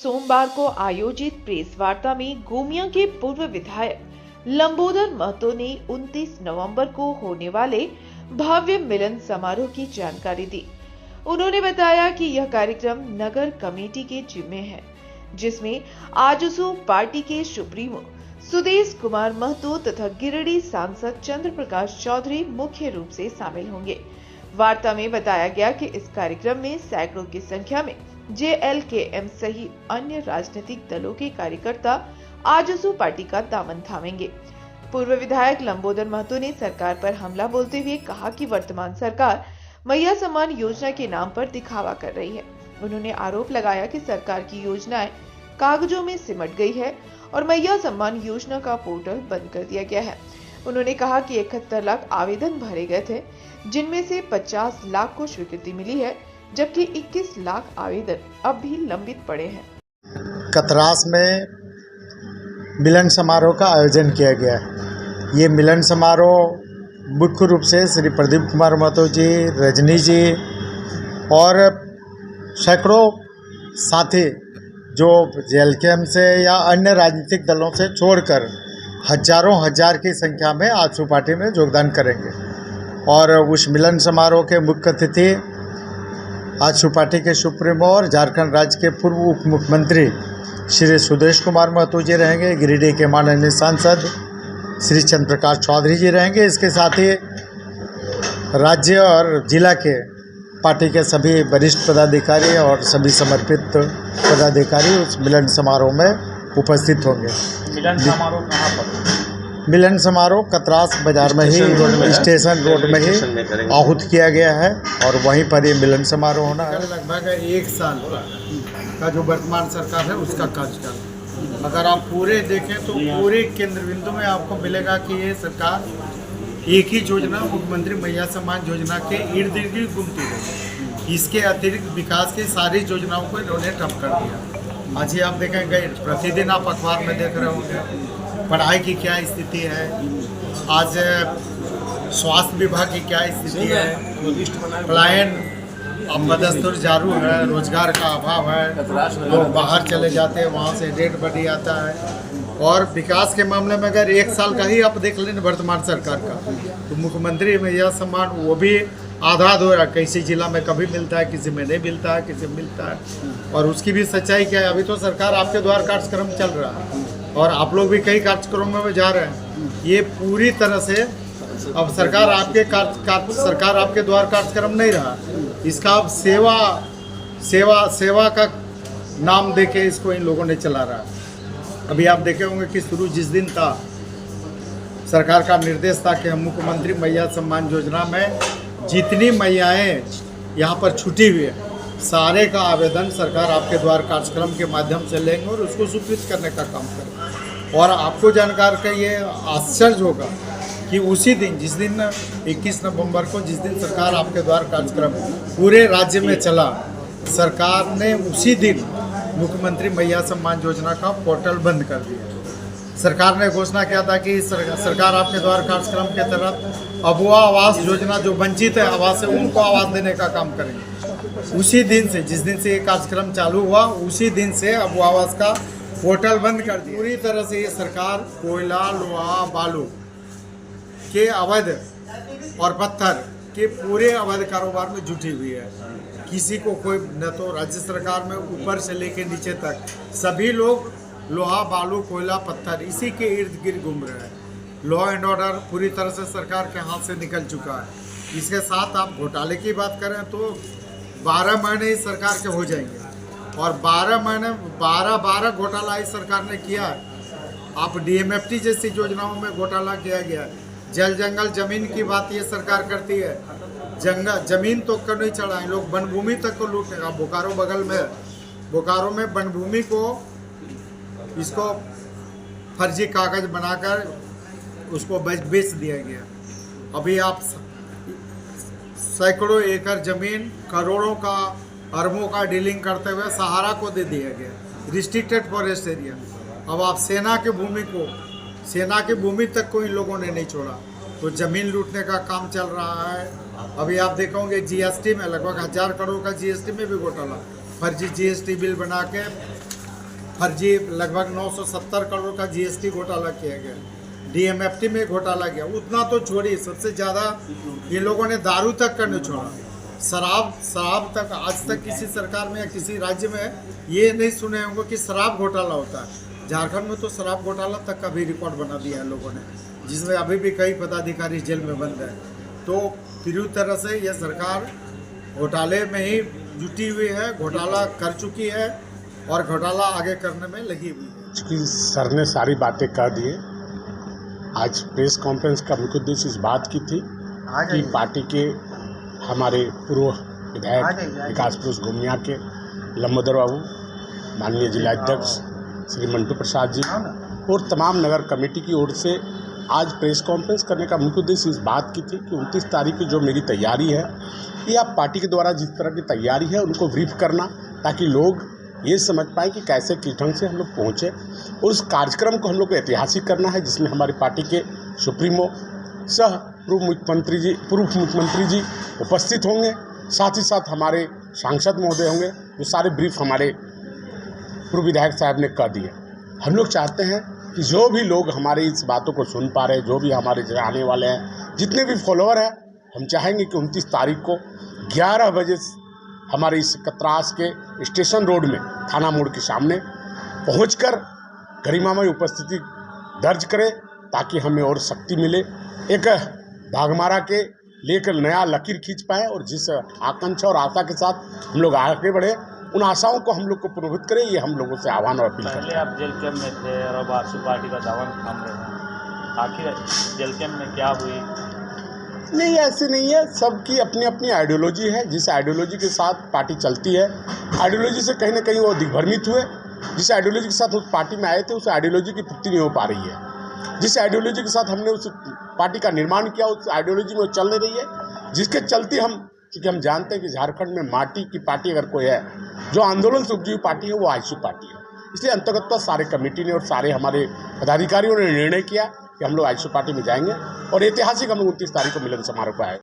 सोमवार को आयोजित प्रेस वार्ता में गोमिया के पूर्व विधायक लंबोदर महतो ने 29 नवंबर को होने वाले भव्य मिलन समारोह की जानकारी दी। उन्होंने बताया कि यह कार्यक्रम नगर कमेटी के जिम्मे है, जिसमें आजसू पार्टी के सुप्रीमो सुदेश कुमार महतो तथा गिरिडीह सांसद चंद्र प्रकाश चौधरी मुख्य रूप से शामिल होंगे। वार्ता में बताया गया कि इस कार्यक्रम में सैकड़ों की संख्या में JLKM सहित अन्य राजनीतिक दलों के कार्यकर्ता आजसू पार्टी का दामन थामेंगे। पूर्व विधायक लंबोदर महतो ने सरकार पर हमला बोलते हुए कहा कि वर्तमान सरकार मैया सम्मान योजना के नाम पर दिखावा कर रही है। उन्होंने आरोप लगाया कि सरकार की योजनाएं कागजों में सिमट गई है और मैया सम्मान योजना का पोर्टल बंद कर दिया गया है। उन्होंने कहा कि 71 लाख आवेदन भरे गए थे, जिनमें से 50 लाख को स्वीकृति मिली है, जबकि 21 लाख आवेदन अब भी लंबित पड़े हैं। कतरास में मिलन समारोह का आयोजन किया गया है। ये मिलन समारोह मुख्य रूप से श्री प्रदीप कुमार महतो जी, रजनी जी और सैकड़ों साथी जो JLKM से या अन्य राजनीतिक दलों से छोड़कर हजारों हजार की संख्या में आजसू पार्टी में योगदान करेंगे। और उस मिलन समारोह के मुख्य अतिथि आजसू पार्टी के सुप्रीमो और झारखंड राज्य के पूर्व उप मुख्यमंत्री श्री सुदेश कुमार महतो जी रहेंगे। गिरिडीह के माननीय सांसद श्री चंद्र प्रकाश चौधरी जी रहेंगे। इसके साथ ही राज्य और जिला के पार्टी के सभी वरिष्ठ पदाधिकारी और सभी समर्पित पदाधिकारी उस मिलन समारोह में उपस्थित होंगे। मिलन समारोह कहाँ पर? मिलन समारोह कतरास बाजार में ही स्टेशन रोड में ही आहूत किया गया है और वहीं पर ये मिलन समारोह होना है। लगभग 1 साल का जो वर्तमान सरकार है उसका कार्यकाल अगर आप पूरे देखें तो पूरे केंद्र बिंदु में आपको मिलेगा कि ये सरकार एक ही योजना मुख्यमंत्री मैया सम्मान योजना के इर्द गिर्द घूमती है। इसके अतिरिक्त विकास की सारी योजनाओं को इन्होंने ठप कर दिया। आज ही आप देखेंगे, प्रतिदिन आप अखबार में देख रहे होंगे पढ़ाई की क्या स्थिति है, आज स्वास्थ्य विभाग की क्या स्थिति है, पलायन अब बदस्तूर जारू है, रोजगार का अभाव है, लोग बाहर चले जाते हैं, वहाँ से रेट बढ़ी आता है। और विकास के मामले में अगर 1 साल का ही आप देख लें वर्तमान सरकार का, तो मुख्यमंत्री मैया सम्मान वो भी आधा अधूरा, किसी जिला में कभी मिलता है, किसी में नहीं मिलता है, किसी में मिलता है। और उसकी भी सच्चाई क्या है, अभी तो सरकार आपके द्वार कार्यक्रम चल रहा है और आप लोग भी कई कार्यक्रमों में जा रहे हैं। ये पूरी तरह से अब सरकार आपके द्वार कार्यक्रम नहीं रहा, इसका अब सेवा का नाम देके इसको इन लोगों ने चला रहा है। अभी आप देखे होंगे कि शुरू जिस दिन था सरकार का निर्देश था कि हम मुख्यमंत्री मैया सम्मान योजना में जितनी मैयाएँ यहाँ पर छुटी हुई है सारे का आवेदन सरकार आपके द्वार कार्यक्रम के माध्यम से लेंगे और उसको स्वीकृत करने का काम करेंगे। और आपको जानकार का ये आश्चर्य होगा कि उसी दिन जिस दिन 21 नवंबर को जिस दिन सरकार आपके द्वार कार्यक्रम पूरे राज्य में चला, सरकार ने उसी दिन मुख्यमंत्री मैया सम्मान योजना का पोर्टल बंद कर दिया। सरकार ने घोषणा किया था कि सरकार आपके द्वार कार्यक्रम के तहत अबुआ आवास योजना जो वंचित है आवास से उनको आवास देने का काम करेंगे। उसी दिन से जिस दिन से ये कार्यक्रम चालू हुआ उसी दिन से अबुआ आवास का पोर्टल बंद कर दिया। पूरी तरह से ये सरकार कोयला, लोहा, बालू के अवैध और पत्थर के पूरे अवैध कारोबार में जुटी हुई है। किसी को कोई न तो राज्य सरकार में ऊपर से लेकर नीचे तक सभी लोग लोहा, बालू, कोयला, पत्थर इसी के इर्द गिर्द घूम रहे हैं। लॉ एंड ऑर्डर पूरी तरह से सरकार के हाथ से निकल चुका है। इसके साथ आप घोटाले की बात करें तो 12 महीने इस सरकार के हो जाएंगे और 12 महीने 12 घोटाला इस सरकार ने किया है। आप DMFT जैसी योजनाओं में घोटाला किया गया है। जल जंगल जमीन की बात ये सरकार करती है, जमीन तो कर नहीं चढ़ाए, लोग वन भूमि तक को लूटने का। बोकारो बगल में, बोकारो में वन भूमि को इसको फर्जी कागज बनाकर उसको बेच दिया गया। अभी आप सैकड़ों एकड़ जमीन करोड़ों का अरबों का डीलिंग करते हुए सहारा को दे दिया गया, रिस्ट्रिक्टेड फॉरेस्ट एरिया। अब आप सेना की भूमि तक को इन लोगों ने नहीं छोड़ा, तो ज़मीन लूटने का काम चल रहा है। अभी आप देखोगे GST में लगभग 1000 करोड़ का GST में भी घोटाला, फर्जी GST बिल बना के फर्जी लगभग 970 करोड़ का जीएसटी घोटाला किया गया, डीएमएफटी में घोटाला किया। उतना तो छोड़िए, सबसे ज़्यादा ये लोगों ने दारू तक का नहीं छोड़ा, शराब तक आज तक किसी सरकार में या किसी राज्य में ये नहीं सुने होंगे कि शराब घोटाला होता है। झारखंड में तो शराब घोटाला तक का भी रिकॉर्ड बना दिया है लोगों ने, जिसमें अभी भी कई पदाधिकारी जेल में बंद है। तो पूरी तरह से ये सरकार घोटाले में ही जुटी हुई है, घोटाला कर चुकी है और घोटाला आगे करने में लगी हुई है। चूँकि सर ने सारी बातें कह दिए, आज प्रेस कॉन्फ्रेंस का मुख्य उद्देश्य इस बात की थी कि पार्टी के हमारे पूर्व विधायक विकास पुरुष गोमिया के लंबोदर बाबू, माननीय जिलाध्यक्ष श्री मंटू प्रसाद जी और तमाम नगर कमेटी की ओर से आज प्रेस कॉन्फ्रेंस करने का मुख्य उद्देश्य इस बात की थी कि 29 तारीख की जो मेरी तैयारी है, ये आप पार्टी के द्वारा जिस तरह की तैयारी है उनको ब्रीफ करना, ताकि लोग ये समझ पाए कि कैसे किस ढंग से हम लोग पहुँचे। और उस कार्यक्रम को हम लोग को ऐतिहासिक करना है, जिसमें हमारी पार्टी के सुप्रीमो सह पूर्व मुख्यमंत्री जी उपस्थित होंगे, साथ ही साथ हमारे सांसद महोदय होंगे। जो सारे ब्रीफ हमारे पूर्व विधायक साहब ने कर दिए। हम लोग चाहते हैं कि जो भी लोग हमारी इस बातों को सुन पा रहे हैं, जो भी हमारे आने वाले हैं, जितने भी फॉलोअर हैं, हम चाहेंगे कि 29 तारीख को 11 बजे हमारे इस कतरास के स्टेशन रोड में थाना मोड़ के सामने पहुंचकर गरिमामय उपस्थिति दर्ज करें, ताकि हमें और शक्ति मिले, एक भागमारा के लेकर नया लकीर खींच पाए और जिस आकांक्षा और आशा के साथ हम लोग आगे बढ़े, उन आशाओं को हम लोग को प्रभावित करें। ये हम लोगों से आह्वान और अपील पहले आप जेल कैंप में थे और अब आरसू पार्टी का दामन थाम रहे हैं, आखिर जेल कैंप में क्या हुई? नहीं, ऐसे नहीं है, सबकी अपनी अपनी आइडियोलॉजी है। जिस आइडियोलॉजी के साथ पार्टी चलती है, आइडियोलॉजी से कहीं ना कहीं वो दिग्भ्रमित हुए। जिस आइडियोलॉजी के साथ उस पार्टी में आए थे, उस आइडियोलॉजी की पूर्ति नहीं हो पा रही है। जिस आइडियोलॉजी के साथ हमने उस पार्टी का निर्माण किया, उस आइडियोलॉजी में वो चल नहीं रही है, जिसके चलते क्योंकि हम जानते हैं कि झारखंड में माटी की पार्टी अगर कोई है, जो आंदोलन से उपजी हुई पार्टी है, वो आईसू पार्टी है। इसलिए अंतर्गत सारे कमेटी ने और सारे हमारे पदाधिकारियों ने निर्णय किया कि हम लोग आईसू पार्टी में जाएंगे और ऐतिहासिक हम लोग 29 तारीख को मिलन समारोह को आए।